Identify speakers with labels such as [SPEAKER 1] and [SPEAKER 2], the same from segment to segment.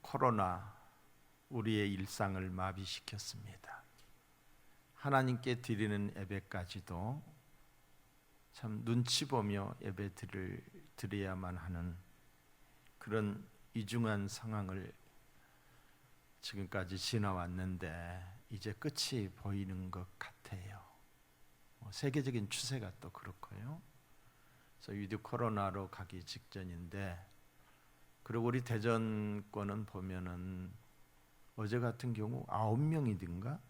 [SPEAKER 1] 코로나 우리의 일상을 마비시켰습니다. 하나님께 드리는 예배까지도 참 눈치 보며 예배 드려야만 하는 그런 이중한 상황을 지금까지 지나왔는데 이제 끝이 보이는 것 같아요. 세계적인 추세가 또 그렇고요. 그래서 위드 코로나로 가기 직전인데, 그리고 우리 대전권은 보면은 어제 같은 경우 9명이든가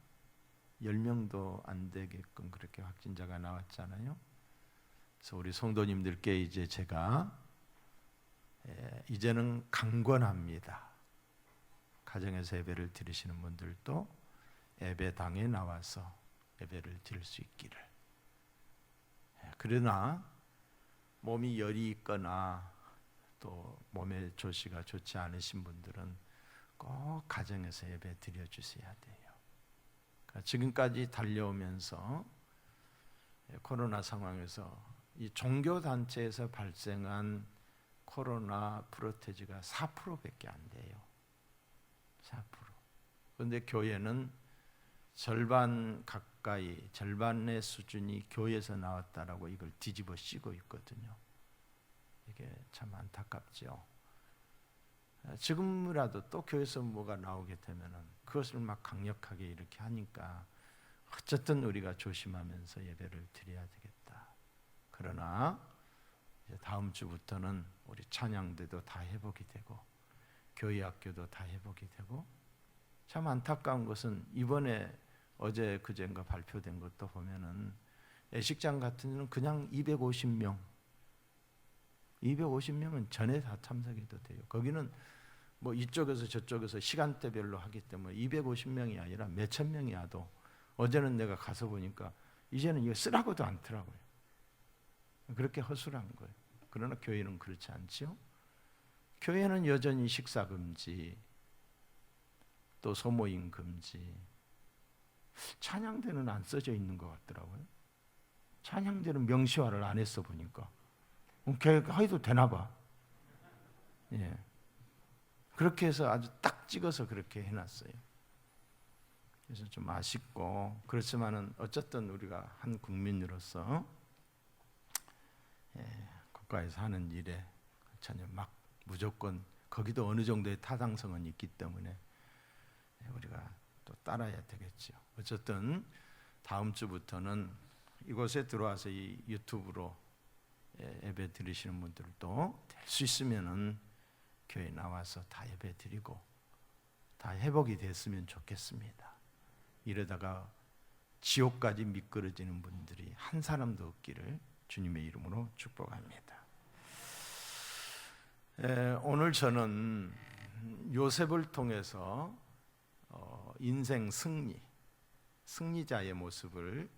[SPEAKER 1] 10명도 안 되게끔 그렇게 확진자가 나왔잖아요. 그래서 우리 성도님들께 이제 제가 이제는 강권합니다. 가정에서 예배를 드리시는 분들도 예배당에 나와서 예배를 드릴 수 있기를. 그러나 몸이 열이 있거나 또 몸의 조시가 좋지 않으신 분들은 꼭 가정에서 예배 드려 주셔야 돼요. 지금까지 달려오면서 코로나 상황에서 이 종교 단체에서 발생한 코로나 프로테지가 4%밖에 안 돼요. 4%. 그런데 교회는 절반 가까이, 절반의 수준이 교회에서 나왔다라고 이걸 뒤집어 씌고 있거든요. 이게 참 안타깝죠. 지금이라도 또 교회에서 뭐가 나오게 되면은 그것을 막 강력하게 이렇게 하니까 어쨌든 우리가 조심하면서 예배를 드려야 되겠다. 그러나 이제 다음 주부터는 우리 찬양대도 다 회복이 되고 교회 학교도 다 회복이 되고, 참 안타까운 것은 이번에 어제 그젠가 발표된 것도 보면은 예식장 같은 데는 그냥 250명은 전에 다 참석해도 돼요. 거기는 뭐 이쪽에서 저쪽에서 시간대별로 하기 때문에 250명이 아니라 몇천 명이 와도, 어제는 내가 가서 보니까 이제는 이거 쓰라고도 않더라고요. 그렇게 허술한 거예요. 그러나 교회는 그렇지 않죠. 교회는 여전히 식사 금지, 또 소모임 금지. 찬양대는 안 써져 있는 것 같더라고요. 찬양대는 명시화를 안 했어 보니까. 해도 되나 봐. 예. 그렇게 해서 아주 딱 찍어서 그렇게 해놨어요. 그래서 좀 아쉽고, 그렇지만은 어쨌든 우리가 한 국민으로서 국가에서 하는 일에 전혀 막 무조건 거기도 어느 정도의 타당성은 있기 때문에 우리가 또 따라야 되겠죠. 어쨌든 다음 주부터는 이곳에 들어와서 이 유튜브로 예배 드리시는 분들도 될 수 있으면은 교회 나와서 다 예배 드리고 다 회복이 됐으면 좋겠습니다. 이러다가 지옥까지 미끄러지는 분들이 한 사람도 없기를 주님의 이름으로 축복합니다. 오늘 저는 요셉을 통해서 인생 승리자의 모습을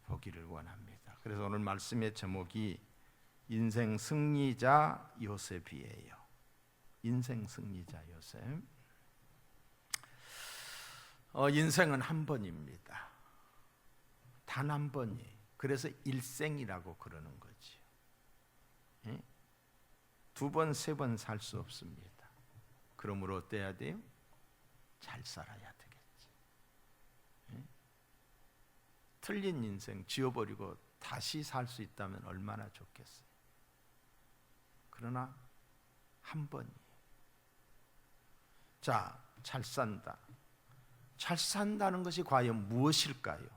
[SPEAKER 1] 보기를 원합니다. 그래서 오늘 말씀의 제목이 인생 승리자 요셉이에요. 인생 승리자 요셉. 인생은 한 번입니다. 단 한 번이. 그래서 일생이라고 그러는 거지. 두 번, 세 번 살 수 없습니다. 그러므로 어때야 돼요? 잘 살아야 되겠지. 틀린 인생 지워버리고 다시 살 수 있다면 얼마나 좋겠어요. 그러나 한 번이에요. 자, 잘 산다. 잘 산다는 것이 과연 무엇일까요?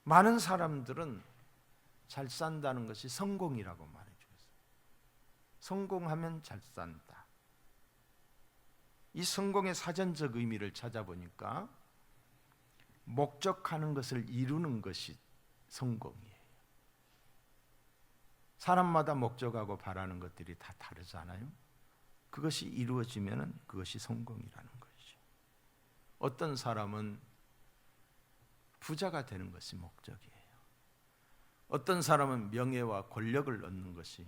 [SPEAKER 1] 많은 사람들은 잘 산다는 것이 성공이라고 말해주고 있어요. 성공하면 잘 산다. 이 성공의 사전적 의미를 찾아보니까 목적하는 것을 이루는 것이 성공이에요. 사람마다 목적하고 바라는 것들이 다 다르잖아요. 그것이 이루어지면 그것이 성공이라는 것이죠. 어떤 사람은 부자가 되는 것이 목적이에요. 어떤 사람은 명예와 권력을 얻는 것이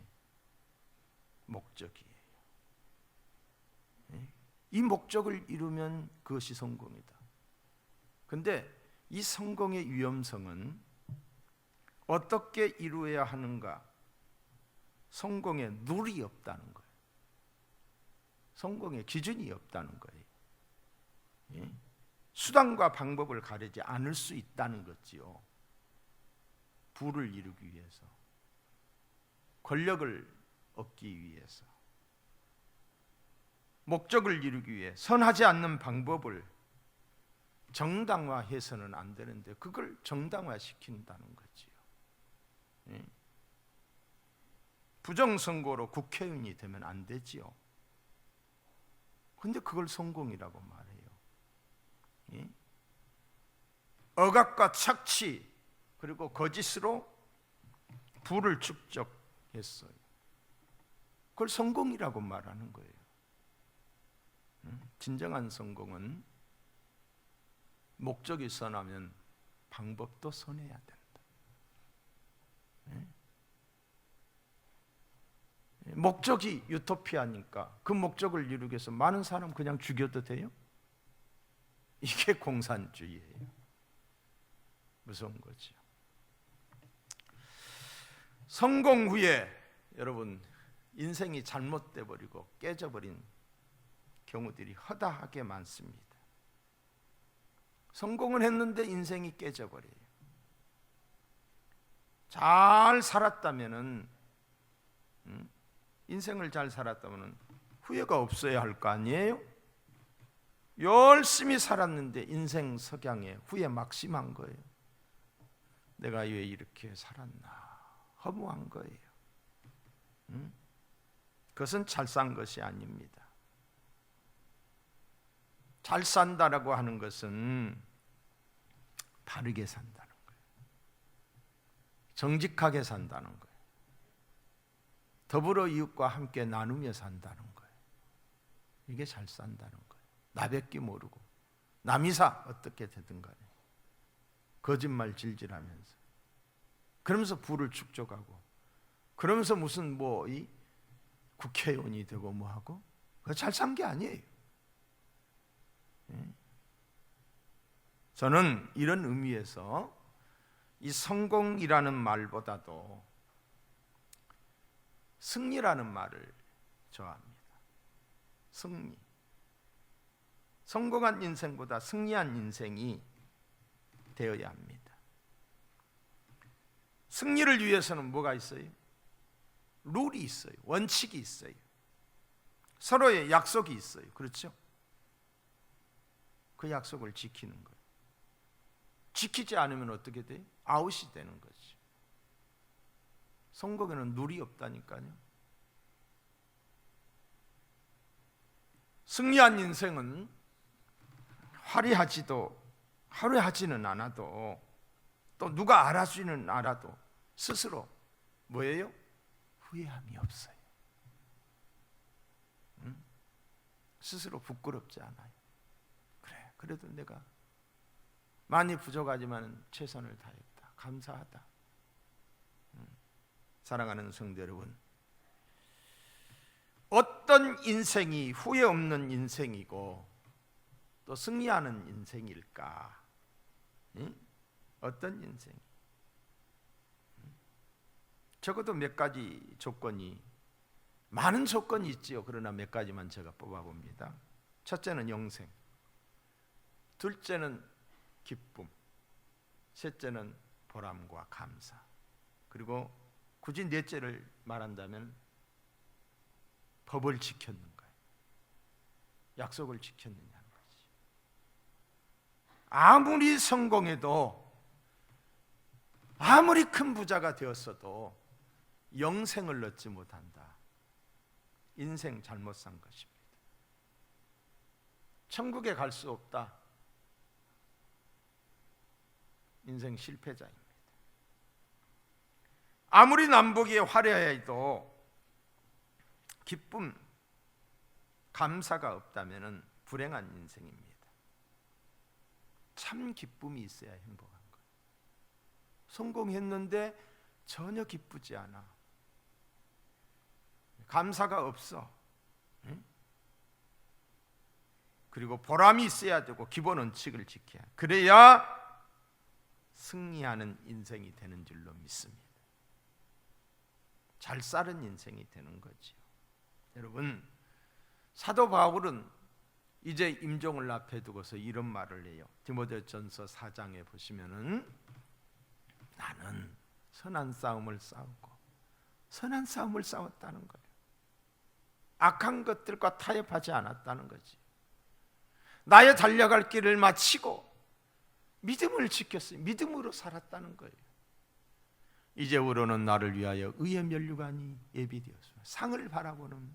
[SPEAKER 1] 목적이에요. 이 목적을 이루면 그것이 성공이다. 그런데 이 성공의 위험성은 어떻게 이루어야 하는가, 성공의 룰이 없다는 거예요. 성공의 기준이 없다는 거예요. 예? 수단과 방법을 가리지 않을 수 있다는 거지요. 부를 이루기 위해서, 권력을 얻기 위해서, 목적을 이루기 위해 선하지 않는 방법을 정당화해서는 안 되는데 그걸 정당화시킨다는 거지요. 예? 부정선거로 국회의원이 되면 안 되지요. 근데 그걸 성공이라고 말해요. 예? 억압과 착취 그리고 거짓으로 부를 축적했어요. 그걸 성공이라고 말하는 거예요. 진정한 성공은 목적이 선하면 방법도 선해야 된다. 예? 목적이 유토피아니까 그 목적을 이루기 위해서 많은 사람 그냥 죽여도 돼요? 이게 공산주의예요. 무서운 거죠. 성공 후에 여러분 인생이 잘못돼 버리고 깨져버린 경우들이 허다하게 많습니다. 성공을 했는데 인생이 깨져버려요. 잘 살았다면은 인생을 잘 살았다면 후회가 없어야 할 거 아니에요? 열심히 살았는데 인생 석양에 후회 막심한 거예요. 내가 왜 이렇게 살았나 허무한 거예요. 그것은 잘 산 것이 아닙니다. 잘 산다라고 하는 것은 바르게 산다는 거예요. 정직하게 산다는 거예요. 더불어 이웃과 함께 나누며 산다는 거예요. 이게 잘 산다는 거예요. 나밖에 모르고 남이사 어떻게 되든 간에 거짓말 질질하면서 그러면서 부를 축적하고 그러면서 무슨 이 국회의원이 되고 뭐하고 그거 잘 산 게 아니에요. 저는 이런 의미에서 이 성공이라는 말보다도 승리라는 말을 좋아합니다. 승리. 성공한 인생보다 승리한 인생이 되어야 합니다. 승리를 위해서는 뭐가 있어요? 룰이 있어요. 원칙이 있어요. 서로의 약속이 있어요. 그렇죠? 그 약속을 지키는 거예요. 지키지 않으면 어떻게 돼요? 아웃이 되는 거죠. 성공에는 룰이 없다니까요. 승리한 인생은 화려하지는 않아도 또 누가 알아주지는 않아도 스스로 뭐예요? 후회함이 없어요. 스스로 부끄럽지 않아요. 그래, 그래도 내가 많이 부족하지만 최선을 다했다. 감사하다. 사랑하는 성도 여러분, 어떤 인생이 후회 없는 인생이고 또 승리하는 인생일까? 어떤 인생? 적어도 몇 가지 조건이, 많은 조건이 있지요. 그러나 몇 가지만 제가 뽑아봅니다. 첫째는 영생, 둘째는 기쁨, 셋째는 보람과 감사, 그리고 굳이 넷째를 말한다면 법을 지켰는가, 약속을 지켰느냐는 거지. 아무리 성공해도, 아무리 큰 부자가 되었어도 영생을 얻지 못한다. 인생 잘못 산 것입니다. 천국에 갈 수 없다. 인생 실패자입니다. 아무리 남북이 화려해도 기쁨, 감사가 없다면 불행한 인생입니다. 참 기쁨이 있어야 행복한 거예요. 성공했는데 전혀 기쁘지 않아. 감사가 없어. 그리고 보람이 있어야 되고 기본 원칙을 지켜야, 그래야 승리하는 인생이 되는 줄로 믿습니다. 잘 사는 인생이 되는 거지요. 여러분, 사도 바울은 이제 임종을 앞에 두고서 이런 말을 해요. 디모데전서 4장에 보시면은 나는 선한 싸움을 싸우고 선한 싸움을 싸웠다는 거예요. 악한 것들과 타협하지 않았다는 거지. 나의 달려갈 길을 마치고 믿음을 지켰어요. 믿음으로 살았다는 거예요. 이제부로는 나를 위하여 의의 면류관이 예비되었습니다. 상을 바라보는,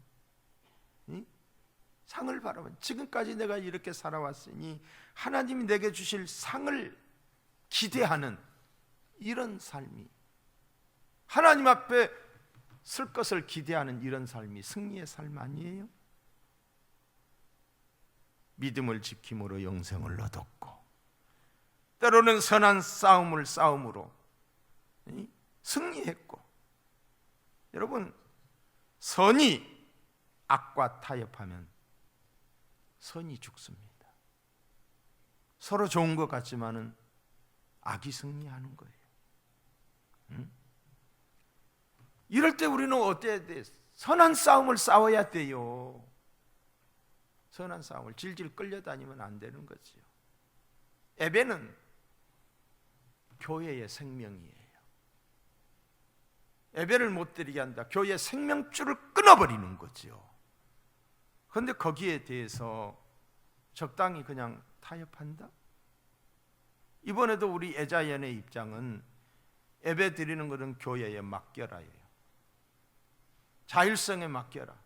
[SPEAKER 1] 상을 바라보는, 지금까지 내가 이렇게 살아왔으니 하나님이 내게 주실 상을 기대하는 이런 삶이, 하나님 앞에 쓸 것을 기대하는 이런 삶이 승리의 삶 아니에요? 믿음을 지킴으로 영생을 얻었고, 때로는 선한 싸움을 싸움으로 승리했고. 여러분, 선이 악과 타협하면 선이 죽습니다. 서로 좋은 것 같지만은 악이 승리하는 거예요. 이럴 때 우리는 어때야 돼? 선한 싸움을 싸워야 돼요. 선한 싸움을 질질 끌려다니면 안 되는 거지요. 예배는 교회의 생명이에요. 예배를 못 드리게 한다. 교회의 생명줄을 끊어버리는 거죠. 그런데 거기에 대해서 적당히 그냥 타협한다? 이번에도 우리 애자연의 입장은 예배 드리는 것은 교회에 맡겨라예요. 자율성에 맡겨라.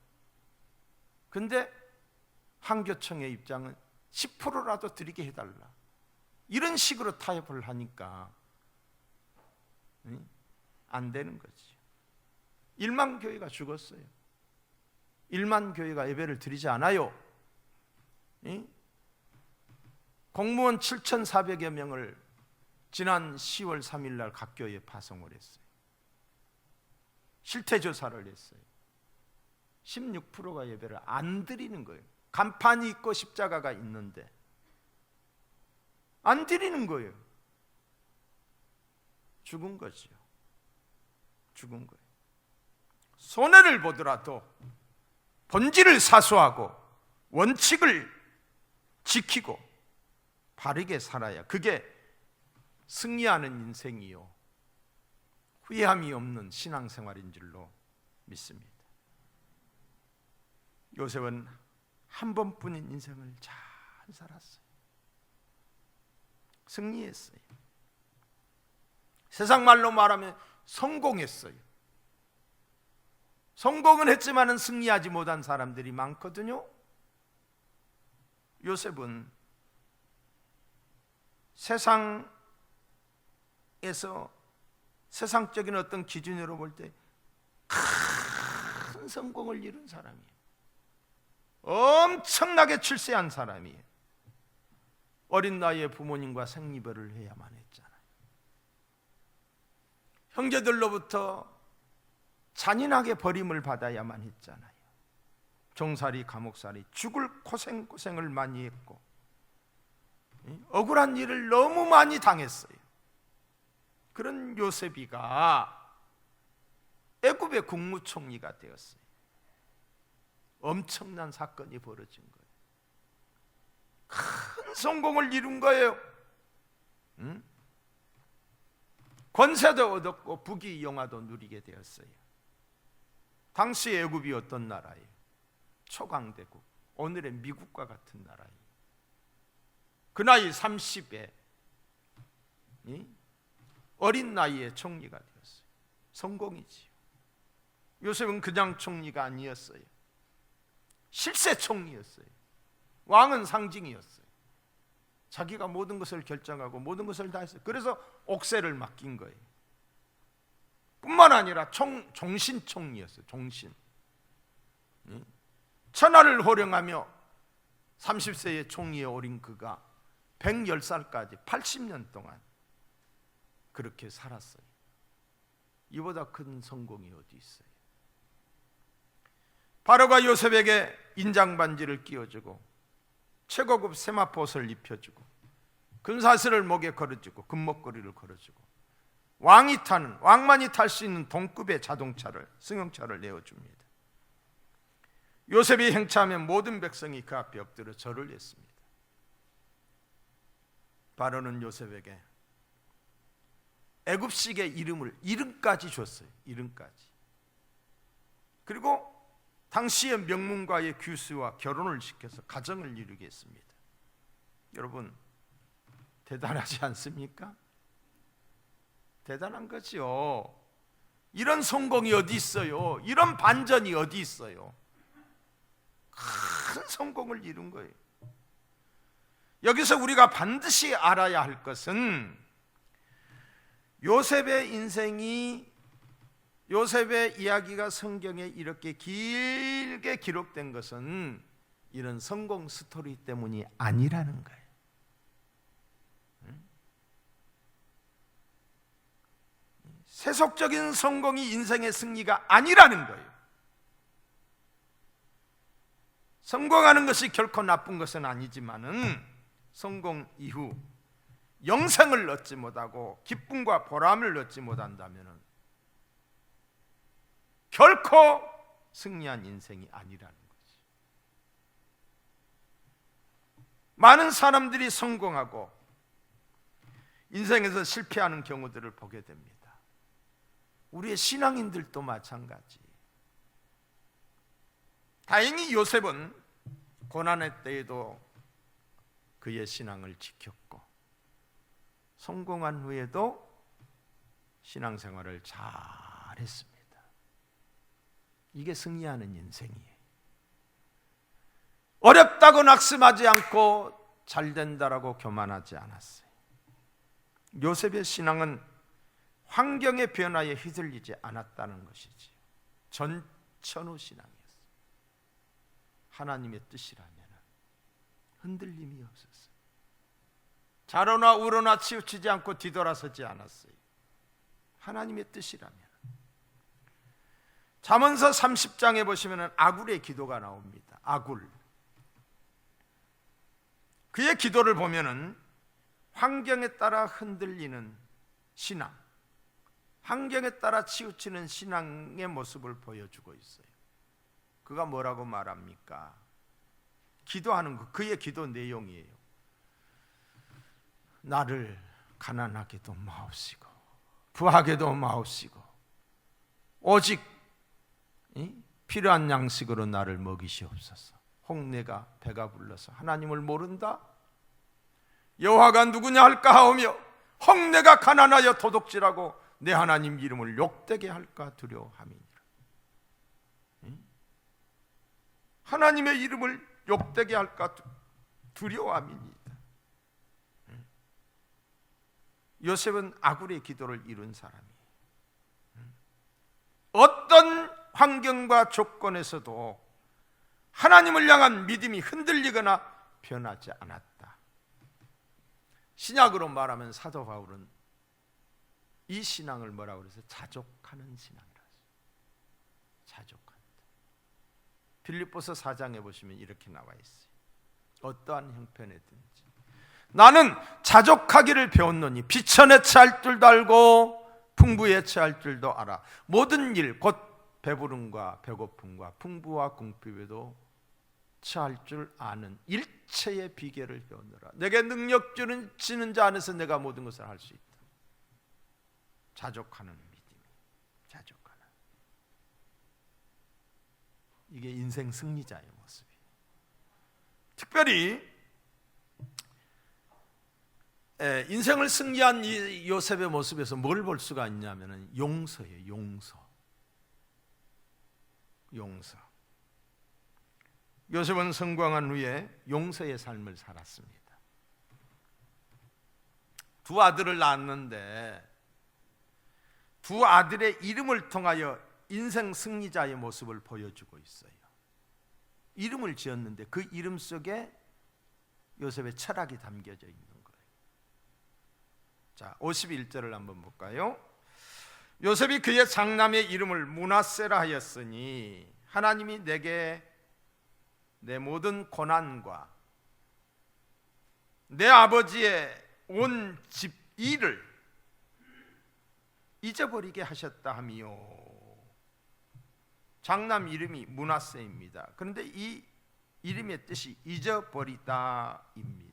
[SPEAKER 1] 근데 한교총의 입장은 10%라도 드리게 해달라. 이런 식으로 타협을 하니까 안 되는 거지. 1만 교회가 죽었어요. 1만 교회가 예배를 드리지 않아요. 공무원 7,400여 명을 지난 10월 3일 날 각 교회에 파송을 했어요. 실태조사를 했어요. 16%가 예배를 안 드리는 거예요. 간판이 있고 십자가가 있는데 안 드리는 거예요. 죽은 거지요. 죽은 거예요. 손해를 보더라도 본질을 사수하고 원칙을 지키고 바르게 살아야 그게 승리하는 인생이요, 후회함이 없는 신앙생활인 줄로 믿습니다. 요셉은 한 번뿐인 인생을 잘 살았어요. 승리했어요. 세상 말로 말하면 성공했어요. 성공은 했지만은 승리하지 못한 사람들이 많거든요. 요셉은 세상에서 세상적인 어떤 기준으로 볼 때 큰 성공을 이룬 사람이에요. 엄청나게 출세한 사람이에요. 어린 나이에 부모님과 생리별을 해야만 했잖아요. 형제들로부터 잔인하게 버림을 받아야만 했잖아요. 종살이 감옥살이 죽을 고생을 많이 했고 억울한 일을 너무 많이 당했어요. 그런 요셉이가 애굽의 국무총리가 되었어요. 엄청난 사건이 벌어진 거예요. 큰 성공을 이룬 거예요. 권세도 얻었고 부귀영화도 누리게 되었어요. 당시 애굽이 어떤 나라예요? 초강대국, 오늘의 미국과 같은 나라예요. 그 나이 30에 어린 나이에 총리가 되었어요. 성공이지요. 요셉은 그냥 총리가 아니었어요. 실세 총리였어요. 왕은 상징이었어요. 자기가 모든 것을 결정하고 모든 것을 다 했어요. 그래서 옥새를 맡긴 거예요. 뿐만 아니라 종신 총리였어요. 종신. 천하를 호령하며 30세의 총리에 오른 그가 110살까지 80년 동안 그렇게 살았어요. 이보다 큰 성공이 어디 있어요? 바로가 요셉에게 인장반지를 끼워주고 최고급 세마포옷을 입혀주고 금사슬을 목에 걸어주고 금목걸이를 걸어주고 왕만이 탈 수 있는 동급의 자동차를, 승용차를 내어줍니다. 요셉이 행차하면 모든 백성이 그 앞에 엎드려 절을 했습니다. 바로는 요셉에게 애굽식의 이름까지 줬어요. 이름까지. 그리고 당시의 명문가의 규수와 결혼을 시켜서 가정을 이루게 했습니다. 여러분, 대단하지 않습니까? 대단한 거죠. 이런 성공이 어디 있어요? 이런 반전이 어디 있어요? 큰 성공을 이룬 거예요. 여기서 우리가 반드시 알아야 할 것은 요셉의 이야기가 성경에 이렇게 길게 기록된 것은 이런 성공 스토리 때문이 아니라는 거예요. 세속적인 성공이 인생의 승리가 아니라는 거예요. 성공하는 것이 결코 나쁜 것은 아니지만은 성공 이후 영생을 얻지 못하고 기쁨과 보람을 얻지 못한다면 결코 승리한 인생이 아니라는 거지. 많은 사람들이 성공하고 인생에서 실패하는 경우들을 보게 됩니다. 우리의 신앙인들도 마찬가지. 다행히 요셉은 고난의 때에도 그의 신앙을 지켰고 성공한 후에도 신앙생활을 잘했습니다. 이게 승리하는 인생이에요. 어렵다고 낙심하지 않고 잘 된다라고 교만하지 않았어요. 요셉의 신앙은 환경의 변화에 휘둘리지 않았다는 것이지. 전천후 신앙이었어요. 하나님의 뜻이라면 흔들림이 없었어요. 좌로나 우로나 치우치지 않고 뒤돌아서지 않았어요. 하나님의 뜻이라면. 잠언서 30장에 보시면 아굴의 기도가 나옵니다. 아굴. 그의 기도를 보면은 환경에 따라 흔들리는 신앙, 환경에 따라 치우치는 신앙의 모습을 보여주고 있어요. 그가 뭐라고 말합니까? 기도하는 거, 그의 기도 내용이에요. 나를 가난하게도 마옵시고 부하게도 마옵시고 오직 필요한 양식으로 나를 먹이시옵소서. 혹 내가 배가 불러서 하나님을 모른다? 여호와가 누구냐 할까 하오며 혹 내가 가난하여 도둑질하고 내 하나님 이름을 욕되게 할까 두려워함이니라. 하나님의 이름을 욕되게 할까 두려워함이니라. 요셉은 아굴의 기도를 이룬 사람이에요. 어떤 환경과 조건에서도 하나님을 향한 믿음이 흔들리거나 변하지 않았다. 신약으로 말하면 사도 바울은 이 신앙을 뭐라고 그래서 자족하는 신앙이라고 했어요. 자족한다. 빌립보서 4장에 보시면 이렇게 나와 있어요. 어떠한 형편이든지 나는 자족하기를 배웠노니 비천에 처할 줄도 알고 풍부에 처할 줄도 알아. 모든 일 곧 배부름과 배고픔과 풍부와 궁핍에도 처할 줄 아는 일체의 비결을 배우느라. 내게 능력 주는 자 안에서 내가 모든 것을 할 수 있다. 자족하는 믿음, 자족하는. 이게 인생 승리자의 모습이에요. 특별히 인생을 승리한 이 요셉의 모습에서 뭘 볼 수가 있냐면은 용서예요. 용서. 요셉은 성공한 후에 용서의 삶을 살았습니다. 두 아들을 낳았는데 두 아들의 이름을 통하여 인생 승리자의 모습을 보여주고 있어요. 이름을 지었는데 그 이름 속에 요셉의 철학이 담겨져 있는 거예요. 자, 51절을 한번 볼까요? 요셉이 그의 장남의 이름을 므낫세라 하였으니 하나님이 내게 내 모든 고난과 내 아버지의 온 집 일을 잊어버리게 하셨다 하미요. 장남 이름이 므낫세입니다. 그런데 이 이름의 뜻이 잊어버리다입니다.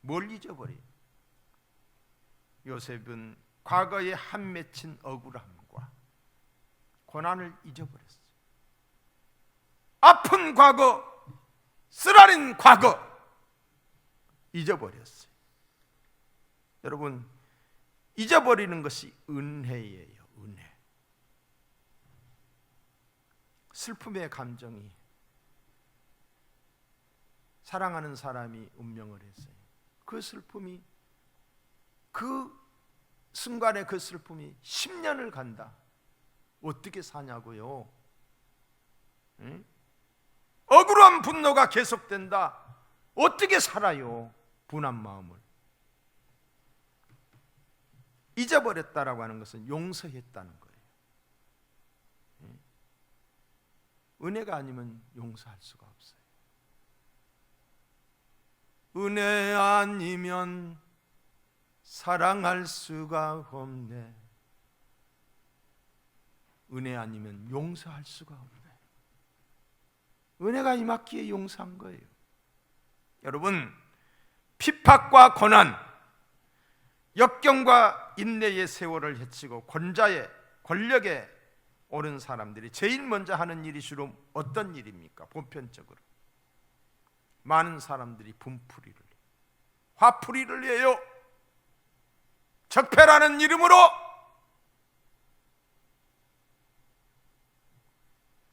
[SPEAKER 1] 뭘 잊어버려요? 요셉은 과거에 한 맺힌 억울함과 고난을 잊어버렸어요. 아픈 과거, 쓰라린 과거 잊어버렸어요. 여러분, 잊어버리는 것이 은혜예요. 은혜. 슬픔의 감정이 사랑하는 사람이 운명을 했어요. 그 슬픔이, 그 순간의 그 슬픔이 10년을 간다. 어떻게 사냐고요? 응? 억울한 분노가 계속된다. 어떻게 살아요? 분한 마음을. 잊어버렸다라고 하는 것은 용서했다는 거예요. 은혜가 아니면 용서할 수가 없어요. 은혜 아니면 사랑할 수가 없네. 은혜 아니면 용서할 수가 없네. 은혜가 임했기에 용서한 거예요. 여러분, 핍박과 고난, 역경과 인내의 세월을 헤치고 권력에 오른 사람들이 제일 먼저 하는 일이 주로 어떤 일입니까? 보편적으로 많은 사람들이 분풀이를 해요. 화풀이를 해요. 적폐라는 이름으로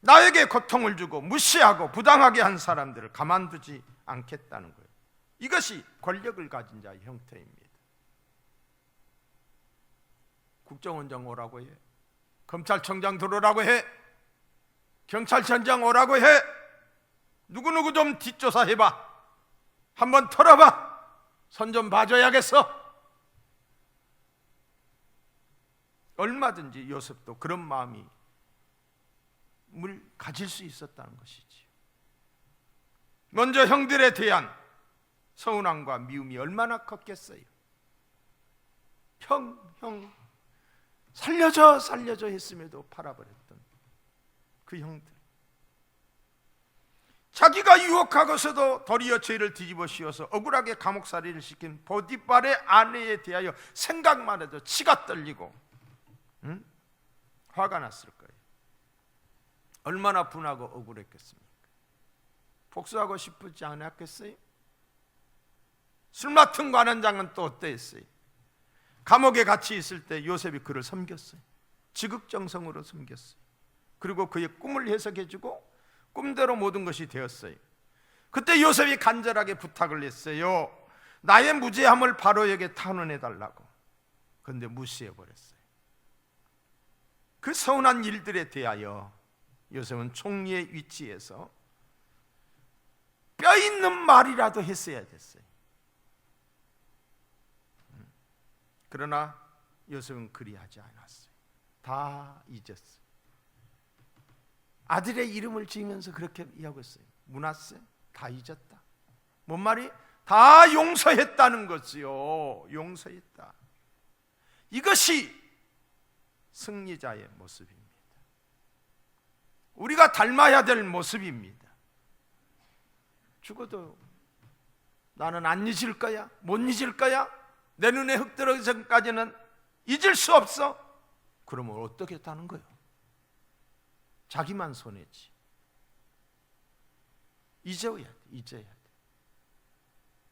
[SPEAKER 1] 나에게 고통을 주고 무시하고 부당하게 한 사람들을 가만두지 않겠다는 거예요. 이것이 권력을 가진 자의 형태입니다. 국정원장 오라고 해, 검찰청장 들어오라고 해, 경찰청장 오라고 해, 누구누구 좀 뒷조사해봐, 한번 털어봐, 선 좀 봐줘야겠어. 얼마든지 요셉도 그런 마음이 가질 수 있었다는 것이지. 먼저 형들에 대한 서운함과 미움이 얼마나 컸겠어요. 형 살려줘 했음에도 팔아버렸던 그 형들, 자기가 유혹하고서도 도리어 죄를 뒤집어 씌워서 억울하게 감옥살이를 시킨 보디발의 아내에 대하여 생각만 해도 치가 떨리고 화가 났을 거예요. 얼마나 분하고 억울했겠습니까? 복수하고 싶지 않았겠어요? 술 맡은 관원장은 또 어땠어요? 감옥에 갇혀 있을 때 요셉이 그를 섬겼어요. 지극정성으로 섬겼어요. 그리고 그의 꿈을 해석해주고 꿈대로 모든 것이 되었어요. 그때 요셉이 간절하게 부탁을 했어요. 나의 무죄함을 바로에게 탄원해달라고. 그런데 무시해버렸어요. 그 서운한 일들에 대하여 요셉은 총리의 위치에서 뼈 있는 말이라도 했어야 됐어요. 그러나 요셉은 그리하지 않았어요. 다 잊었어요. 아들의 이름을 지으면서 그렇게 이야기하고 있어요. 므낫세, 다 잊었다. 뭔 말이? 다 용서했다는 거지요. 용서했다. 이것이 승리자의 모습입니다. 우리가 닮아야 될 모습입니다. 죽어도 나는 안 잊을 거야, 못 잊을 거야, 내 눈에 흙 들어가기 전까지는 잊을 수 없어. 그러면 어떻게 했다는 거예요? 자기만 손해지. 잊어야 돼, 잊어야 돼.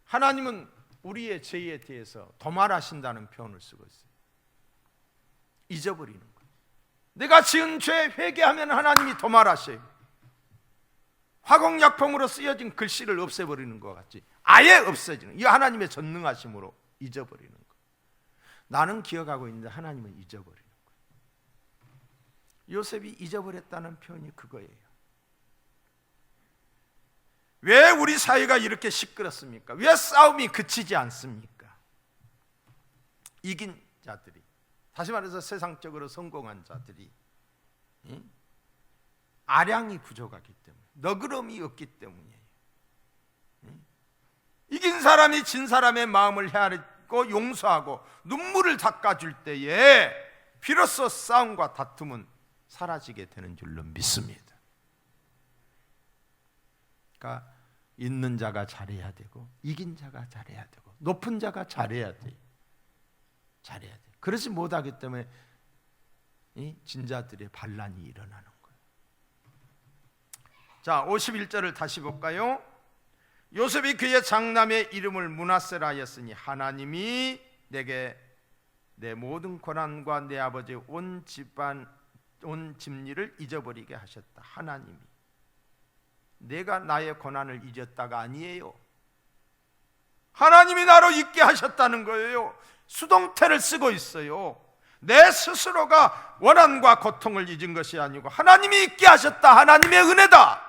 [SPEAKER 1] 하나님은 우리의 죄에 대해서 도말하신다는 표현을 쓰고 있어요. 잊어버리는 거예요. 내가 지은 죄 회개하면 하나님이 도말하셔요. 화공약품으로 쓰여진 글씨를 없애버리는 것 같지, 아예 없어지는, 이 하나님의 전능하심으로 잊어버리는 거예요. 나는 기억하고 있는데 하나님은 잊어버리는 거예요. 요셉이 잊어버렸다는 표현이 그거예요. 왜 우리 사회가 이렇게 시끄럽습니까? 왜 싸움이 그치지 않습니까? 이긴 자들이, 다시 말해서 세상적으로 성공한 자들이 아량이 부족하기 때문에, 너그러움이 없기 때문이에요. 이긴 사람이 진 사람의 마음을 헤아리고 용서하고 눈물을 닦아줄 때에 비로소 싸움과 다툼은 사라지게 되는 줄로 믿습니다. 그러니까 있는 자가 잘해야 되고 이긴 자가 잘해야 되고 높은 자가 잘해야 돼. 잘해야 돼. 그러지 못하기 때문에 이 진자들의 반란이 일어나는 거예요. 자, 51절을 다시 볼까요? 요셉이 그의 장남의 이름을 므낫세라 하였으니 하나님이 내게 내 모든 고난과 내 아버지의 온 집안 온 집리를 잊어버리게 하셨다. 하나님이 내가 나의 고난을 잊었다가 아니에요. 하나님이 나로 잊게 하셨다는 거예요. 수동태를 쓰고 있어요. 내 스스로가 원한과 고통을 잊은 것이 아니고 하나님이 잊게 하셨다. 하나님의 은혜다.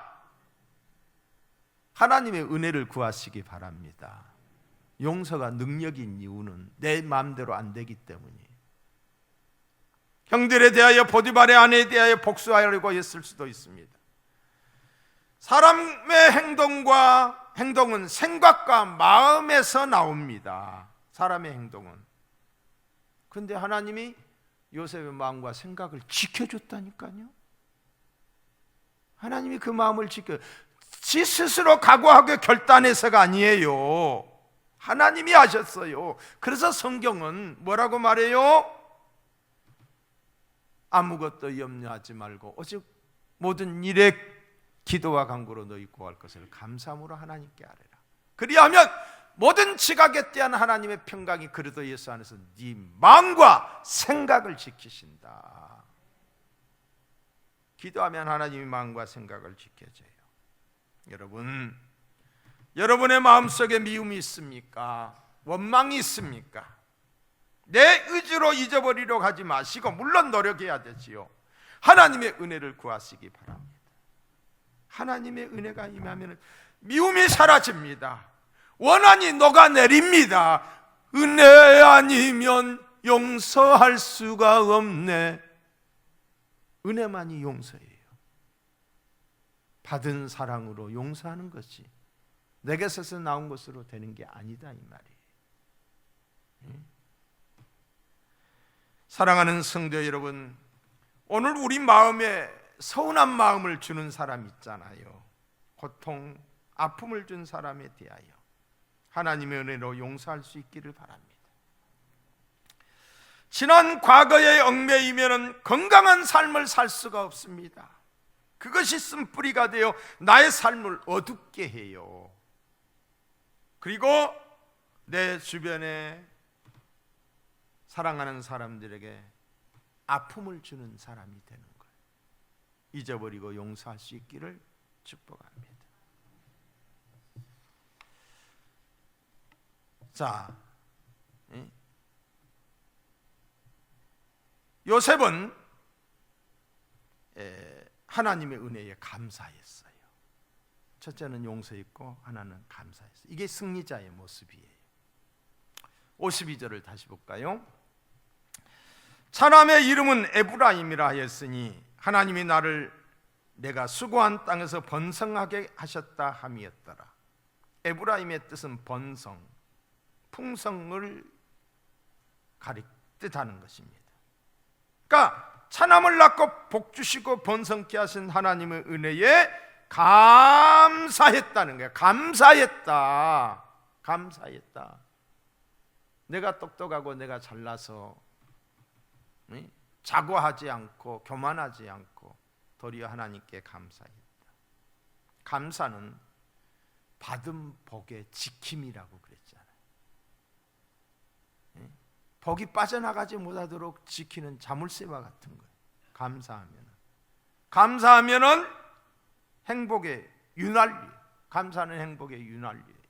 [SPEAKER 1] 하나님의 은혜를 구하시기 바랍니다. 용서가 능력인 이유는 내 마음대로 안 되기 때문이에요. 형들에 대하여 보디발의 아내에 대하여 복수하려고 했을 수도 있습니다. 사람의 행동은 생각과 마음에서 나옵니다. 사람의 행동은. 그런데 하나님이 요셉의 마음과 생각을 지켜줬다니까요. 하나님이 그 마음을 지 스스로 각오하게 결단해서가 아니에요. 하나님이 하셨어요. 그래서 성경은 뭐라고 말해요? 아무것도 염려하지 말고 오직 모든 일에 기도와 간구로 너희 구할 것을 감사함으로 하나님께 아뢰라. 그리하면 모든 지각에 대한 하나님의 평강이 그리스도 예수 안에서 네 마음과 생각을 지키신다. 기도하면 하나님의 마음과 생각을 지켜줘요. 여러분, 여러분의 마음속에 미움이 있습니까? 원망이 있습니까? 내 의지로 잊어버리려고 하지 마시고 물론 노력해야 되지요. 하나님의 은혜를 구하시기 바랍니다. 하나님의 은혜가 임하면 미움이 사라집니다. 원한이 녹아내립니다. 은혜 아니면 용서할 수가 없네. 은혜만이 용서예요. 받은 사랑으로 용서하는 것이 내게서 나온 것으로 되는 게 아니다 이 말이에요. 사랑하는 성도 여러분, 오늘 우리 마음에 서운한 마음을 주는 사람 있잖아요. 고통, 아픔을 준 사람에 대하여 하나님의 은혜로 용서할 수 있기를 바랍니다. 지난 과거에 얽매이면 건강한 삶을 살 수가 없습니다. 그것이 쓴뿌리가 되어 나의 삶을 어둡게 해요. 그리고 내 주변에 사랑하는 사람들에게 아픔을 주는 사람이 되는 거예요. 잊어버리고 용서할 수 있기를 축복합니다. 자, 요셉은 하나님의 은혜에 감사했어요. 첫째는 용서했고 하나는 감사했어요. 이게 승리자의 모습이에요. 52절을 다시 볼까요? 차남의 이름은 에브라임이라 하였으니 하나님이 나를 내가 수고한 땅에서 번성하게 하셨다 함이었더라. 에브라임의 뜻은 번성, 풍성을 뜻하는 것입니다. 그러니까 차남을 낳고 복 주시고 번성케 하신 하나님의 은혜에 감사했다는 거예요. 감사했다. 내가 똑똑하고 내가 잘나서 자고하지 않고 교만하지 않고 도리어 하나님께 감사했다. 감사는 받은 복의 지킴이라고 그랬잖아요. 복이 빠져나가지 못하도록 지키는 자물쇠와 같은 거예요. 감사하면은 행복의 윤활유. 감사는 행복의 윤활유예요.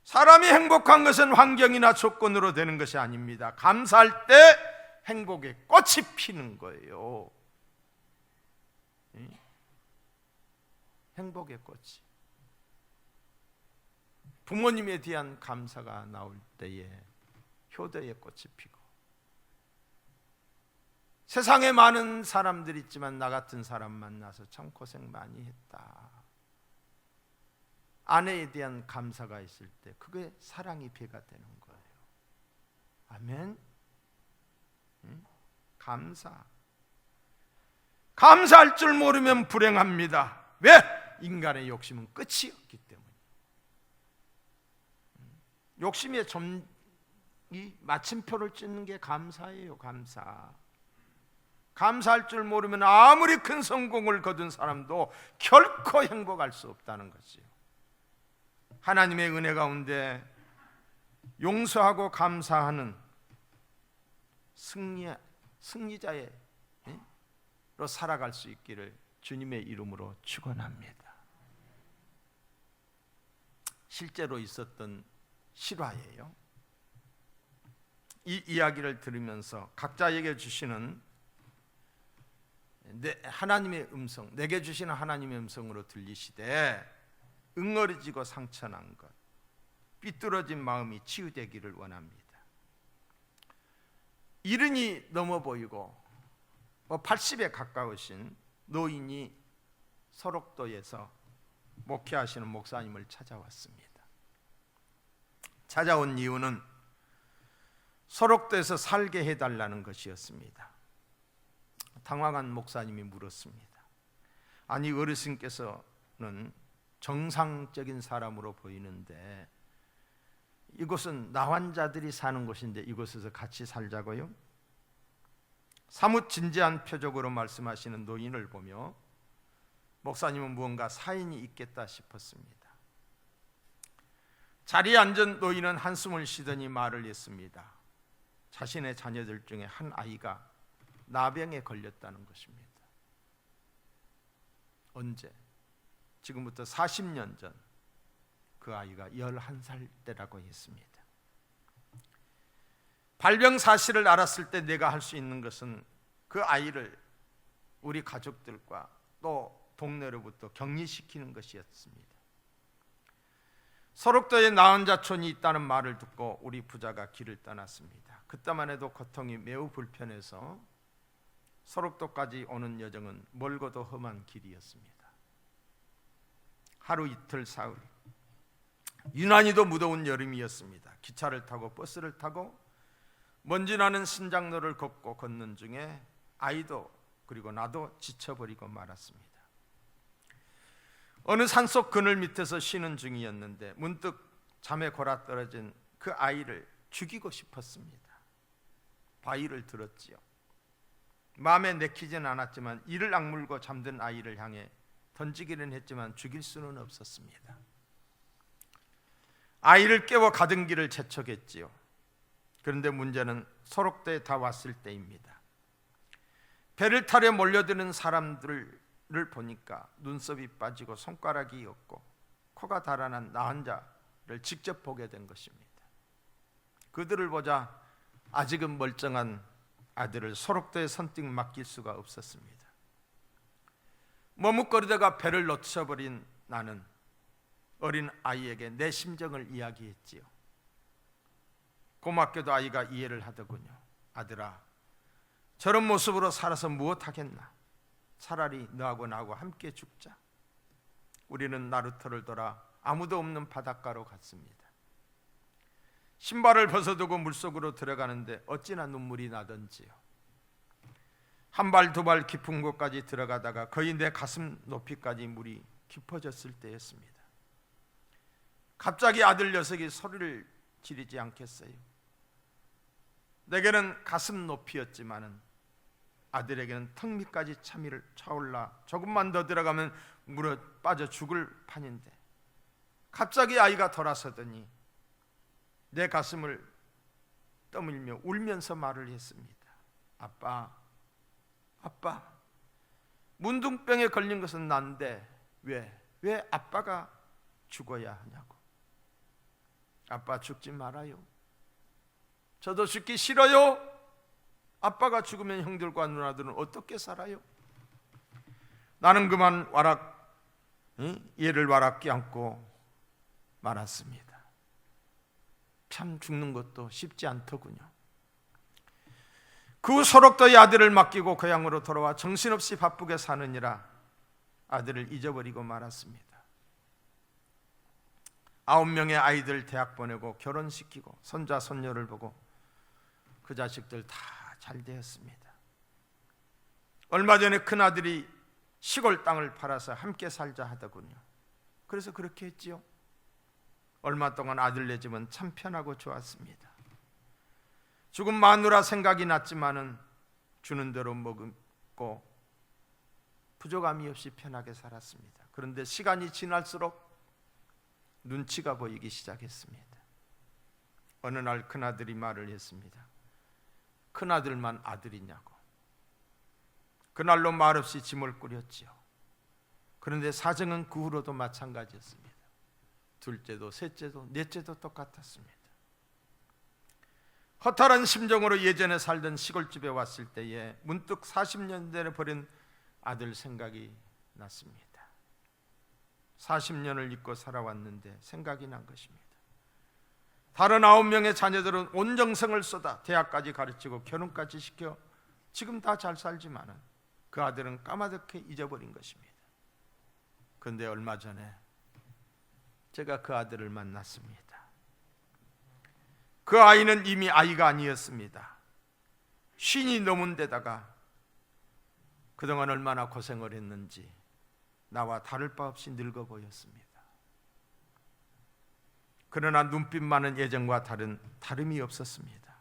[SPEAKER 1] 사람이 행복한 것은 환경이나 조건으로 되는 것이 아닙니다. 감사할 때 행복의 꽃이 피는 거예요. 행복의 꽃이. 부모님에 대한 감사가 나올 때에 효도의 꽃이 피고, 세상에 많은 사람들이 있지만 나 같은 사람 만나서 참 고생 많이 했다. 아내에 대한 감사가 있을 때 그게 사랑이 배가 되는 거예요. 아멘. 감사할 줄 모르면 불행합니다. 왜? 인간의 욕심은 끝이 없기 때문에. 욕심의 이 마침표를 찍는 게 감사예요. 감사할 줄 모르면 아무리 큰 성공을 거둔 사람도 결코 행복할 수 없다는 것이요. 하나님의 은혜 가운데 용서하고 감사하는 승리자로 살아갈 수 있기를 주님의 이름으로 축원합니다. 실제로 있었던 실화예요. 이 이야기를 들으면서 각자에게 주시는 하나님의 음성, 내게 주시는 하나님의 음성으로 들리시되 응어리지고 상처난 것, 삐뚤어진 마음이 치유되기를 원합니다. 이른이 넘어 보이고 80에 가까우신 노인이 서록도에서 목회하시는 목사님을 찾아왔습니다. 찾아온 이유는 서록도에서 살게 해달라는 것이었습니다. 당황한 목사님이 물었습니다. 아니, 어르신께서는 정상적인 사람으로 보이는데 이곳은 나환자들이 사는 곳인데 이곳에서 같이 살자고요? 사뭇 진지한 표정으로 말씀하시는 노인을 보며 목사님은 무언가 사인이 있겠다 싶었습니다. 자리에 앉은 노인은 한숨을 쉬더니 말을 했습니다. 자신의 자녀들 중에 한 아이가 나병에 걸렸다는 것입니다. 언제? 지금부터 40년 전 그 아이가 11살 때라고 했습니다. 발병 사실을 알았을 때 내가 할 수 있는 것은 그 아이를 우리 가족들과 또 동네로부터 격리시키는 것이었습니다. 서록도에 나은자촌이 있다는 말을 듣고 우리 부자가 길을 떠났습니다. 그때만 해도 고통이 매우 불편해서 서록도까지 오는 여정은 멀고도 험한 길이었습니다. 하루 이틀 사흘, 유난히도 무더운 여름이었습니다. 기차를 타고 버스를 타고 먼지 나는 신장로를 걷는 중에 아이도 그리고 나도 지쳐버리고 말았습니다. 어느 산속 그늘 밑에서 쉬는 중이었는데 문득 잠에 골아떨어진 그 아이를 죽이고 싶었습니다. 바위를 들었지요. 마음에 내키지는 않았지만 이를 악물고 잠든 아이를 향해 던지기는 했지만 죽일 수는 없었습니다. 아이를 깨워 가던 길을 재촉했지요. 그런데 문제는 서록도에 다 왔을 때입니다. 배를 타려 몰려드는 사람들을 보니까 눈썹이 빠지고 손가락이 없고 코가 달아난 나환자를 직접 보게 된 것입니다. 그들을 보자 아직은 멀쩡한 아들을 서록도에 선뜻 맡길 수가 없었습니다. 머뭇거리다가 배를 놓쳐버린 나는 어린 아이에게 내 심정을 이야기했지요. 고맙게도 아이가 이해를 하더군요. 아들아, 저런 모습으로 살아서 무엇하겠나? 차라리 너하고 나하고 함께 죽자. 우리는 나루터를 돌아 아무도 없는 바닷가로 갔습니다. 신발을 벗어두고 물속으로 들어가는데 어찌나 눈물이 나던지요. 한 발 두 발 깊은 곳까지 들어가다가 거의 내 가슴 높이까지 물이 깊어졌을 때였습니다. 갑자기 아들 녀석이 소리를 지르지 않겠어요? 내게는 가슴 높이였지만은 아들에게는 턱 밑까지 차올라 조금만 더 들어가면 물에 빠져 죽을 판인데 갑자기 아이가 돌아서더니 내 가슴을 떠밀며 울면서 말을 했습니다. 아빠, 문둥병에 걸린 것은 난데 왜 아빠가 죽어야 하냐고. 아빠 죽지 말아요. 저도 죽기 싫어요. 아빠가 죽으면 형들과 누나들은 어떻게 살아요? 나는 그만 얘를 와락 껴안고 말았습니다. 참 죽는 것도 쉽지 않더군요. 그 서록도의 아들을 맡기고 고향으로 돌아와 정신없이 바쁘게 사느니라 아들을 잊어버리고 말았습니다. 9명의 아이들 대학 보내고 결혼시키고 손자 손녀를 보고 그 자식들 다 잘 되었습니다. 얼마 전에 큰아들이 시골 땅을 팔아서 함께 살자 하더군요. 그래서 그렇게 했지요. 얼마 동안 아들네 집은 참 편하고 좋았습니다. 죽은 마누라 생각이 났지만은 주는 대로 먹고 부족함이 없이 편하게 살았습니다. 그런데 시간이 지날수록 눈치가 보이기 시작했습니다. 어느 날 큰아들이 말을 했습니다. 큰아들만 아들이냐고. 그날로 말없이 짐을 꾸렸지요. 그런데 사정은 그 후로도 마찬가지였습니다. 둘째도 셋째도 넷째도 똑같았습니다. 허탈한 심정으로 예전에 살던 시골집에 왔을 때에 문득 40년 전에 버린 아들 생각이 났습니다. 40년을 잊고 살아왔는데 생각이 난 것입니다. 다른 9명의 자녀들은 온 정성을 쏟아 대학까지 가르치고 결혼까지 시켜 지금 다 잘 살지만은 그 아들은 까마득히 잊어버린 것입니다. 그런데 얼마 전에 제가 그 아들을 만났습니다. 그 아이는 이미 아이가 아니었습니다. 50이 넘은 데다가 그동안 얼마나 고생을 했는지 나와 다를 바 없이 늙어 보였습니다. 그러나 눈빛만은 예전과 다름이 없었습니다.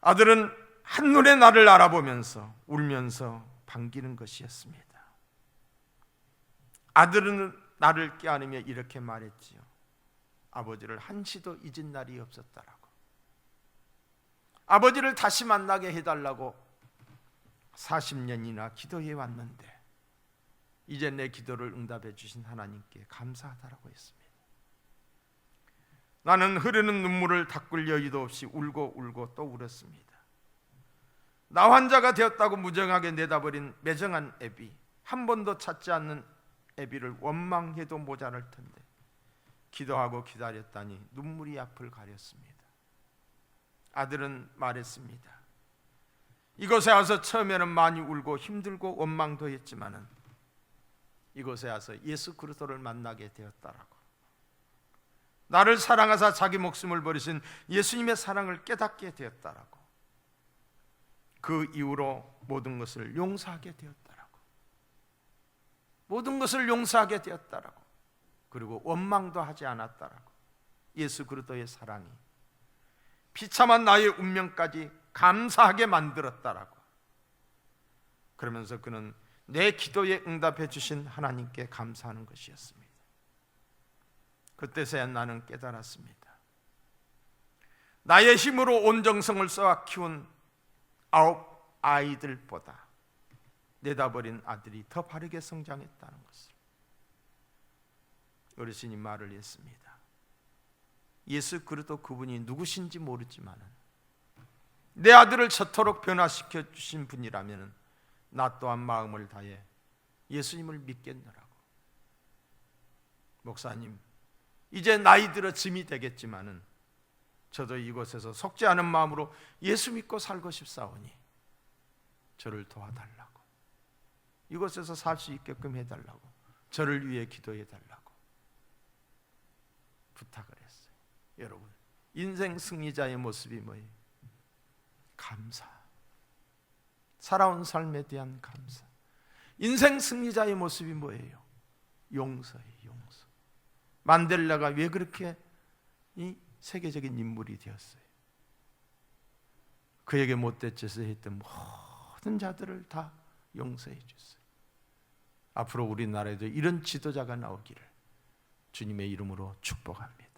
[SPEAKER 1] 아들은 한눈에 나를 알아보면서 울면서 반기는 것이었습니다. 아들은 나를 껴안으며 이렇게 말했지요. 아버지를 한시도 잊은 날이 없었다라고. 아버지를 다시 만나게 해달라고 40년이나 기도해 왔는데 이제 내 기도를 응답해 주신 하나님께 감사하다라고 했습니다. 나는 흐르는 눈물을 닦을 여유도 없이 울고 또 울었습니다. 나 환자가 되었다고 무정하게 내다버린 매정한 애비, 한 번도 찾지 않는 애비를 원망해도 모자랄 텐데 기도하고 기다렸다니 눈물이 앞을 가렸습니다. 아들은 말했습니다. 이곳에 와서 처음에는 많이 울고 힘들고 원망도 했지만은 이곳에 와서 예수 그리스도를 만나게 되었다라고. 나를 사랑하사 자기 목숨을 버리신 예수님의 사랑을 깨닫게 되었다라고. 그 이후로 모든 것을 용서하게 되었다라고. 모든 것을 용서하게 되었다라고. 그리고 원망도 하지 않았다라고. 예수 그리스도의 사랑이 비참한 나의 운명까지 감사하게 만들었다라고. 그러면서 그는 내 기도에 응답해 주신 하나님께 감사하는 것이었습니다. 그때서야 나는 깨달았습니다. 나의 힘으로 온 정성을 쏘아 키운 9 아이들보다 내다버린 아들이 더 바르게 성장했다는 것을. 어르신이 말을 했습니다. 예수 그리스도 그분이 누구신지 모르지만 내 아들을 저토록 변화시켜 주신 분이라면 나 또한 마음을 다해 예수님을 믿겠노라고. 목사님, 이제 나이 들어 짐이 되겠지만은 저도 이곳에서 속지 않은 마음으로 예수 믿고 살고 싶사오니 저를 도와달라고, 이곳에서 살 수 있게끔 해달라고, 저를 위해 기도해달라고 부탁을 했어요. 여러분, 인생 승리자의 모습이 뭐예요? 감사. 살아온 삶에 대한 감사. 인생 승리자의 모습이 뭐예요? 용서예요. 용서. 만델라가 왜 그렇게 이 세계적인 인물이 되었어요? 그에게 못된 짓을 했던 모든 자들을 다 용서해 줬어요. 앞으로 우리나라에도 이런 지도자가 나오기를 주님의 이름으로 축복합니다.